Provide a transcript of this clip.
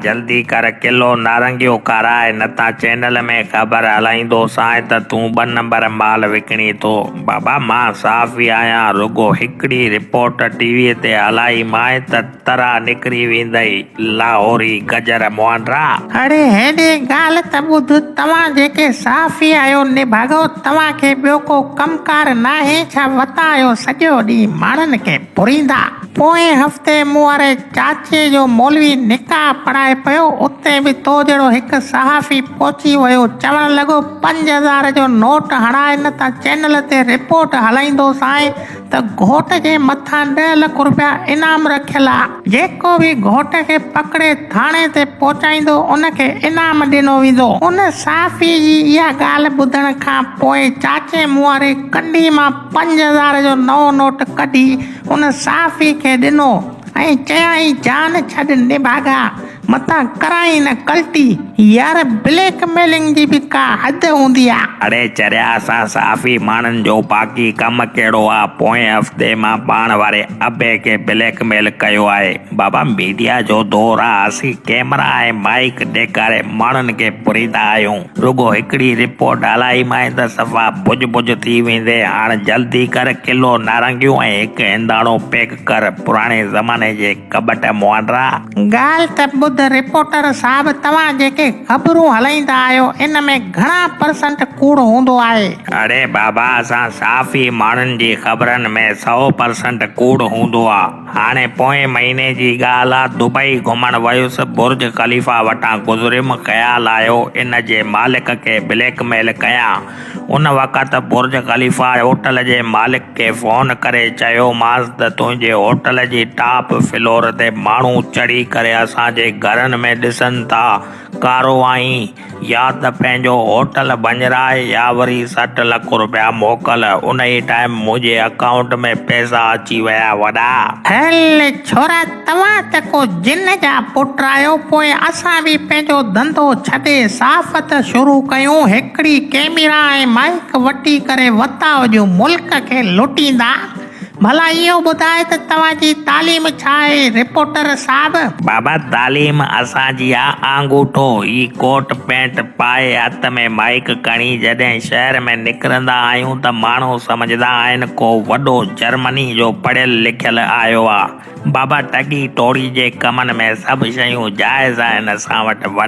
जल्दी कर किलो नारंगियो कराए नता चैनल में ख़बर हलाईंदो साए त तूं 2 नंबर माल विकिणी थो। बाबा मां साफ़ ई आहियां, रुगो हिकिड़ी रिपोर्ट टीवीअ ते हलाई माए त तरा निकिरी वेंदई लाहौरी गजर मुआंडा। अरे हेॾे ॻाल्हि त ॿुध, तव्हां जेके साफ़ ई आहियो निभागो, तव्हांखे ॿियो को कमकार नाहे छा? वता आहियो सॼो ॾींहुं माण्हुनि खे भुरींदा। पोएं हफ़्ते मूं वारे चाचे जो मौलवी निकाह पढ़ाए पियो, उते बि तो जहिड़ो हिकु सहाफ़ी पहुची वियो, चवण लॻो 5000 जो नोट हणाए न त चैनल ते रिपोर्ट हलाईंदो साईं त घोट जे मथां 10 लख रुपया इनाम रखियल आहे। जेको बि घोट खे पकड़े थाणे ते पहुचाईंदो उनखे इनाम ॾिनो वेंदो। उन साफ़ी जी इहा ॻाल्हि ॿुधण खां पोइ चाचे मूं वारे कंडी मां 5000 जो नओं नोट कढी उन साफ़ी खे ॾिनो ऐं चयाईं जान छॾ निभागा, मथां कराई न कल्टी। यार ब्लैकमेलिंग जी बि का हद हूंदी आहे। अड़े चरिया असां साफ़ी माण्हुनि जो बाक़ी कमु कहिड़ो आहे? पोएं हफ़्ते मां पाण वारे अबे खे ब्लैकमेल कयो आहे। बाबा मीडिया जो दौर आहे, असीं कैमरा ऐं माइक ॾेखारे माण्हुनि खे पुरींदा आहियूं। रुगो हिकिड़ी रिपोर्ट हलाई माए त सफ़ा भुज भुज थी वेंदे। हाणे जल्दी कर किलो नारंगियूं ऐं हिकु हिंदाणो पैक कर, पुराणे ज़माने जे कबट मुआंडा। ॻाल्हि त ॿुध रिपोर्टर साहब, तव्हां जेके ख़बरूं हलाईंदा आहियो इन में घणा % कूड़ हूंदो आहे? अरे बाबा असां साफ़ी माण्हुनि जी ख़बरनि में 100% कूड़ हूंदो आहे। हाणे पोएं महीने जी ॻाल्हि आहे, दुबई घुमण वयुसि, बुर्ज ख़लीफ़ा वटां गुज़रियुमि, ख़्यालु आयो इन जे मालिक खे ब्लैकमेल कयां। उन वक़्तु बुर्ज ख़लीफ़ा होटल जे मालिक खे फ़ोन करे चयोमांसि त तुंहिंजे होटल जी टॉप फ्लोर ते माण्हू चढ़ी करे असांजे घरनि में ॾिसनि था, कारो आहीं या त पंहिंजो होटल बंजराए या वरी 60 लख रुपया मोकल। उन ई टाइम मुंहिंजे अकाउंट में पैसा अची विया वॾा। हल छोरा, तव्हां त को जिन जा पुट आहियो। पोइ असां बि पंहिंजो धंधो छॾे साफ़त शुरू कयूं, हिकिड़ी कैमरा ऐं माइक वठी करे वताव जो मुल्क खे लुटींदा। भला इहो ॿुधाए त तव्हांजी तालीम छा आहे रिपोर्टर साहब? बाबा तालीम असांजी आहे आंगूठो, ही कोट पैंट पाए हथ में माइक खणी जॾहिं शहर में निकिरंदा आहियूं त माण्हू सम्झंदा आहिनि को वॾो जर्मनी जो पढ़ियल लिखियल आयो आहे। बाबा टगी टोड़ी जे कमनि में सभु शयूं जाइज़ आहिनि असां वटि वॾा।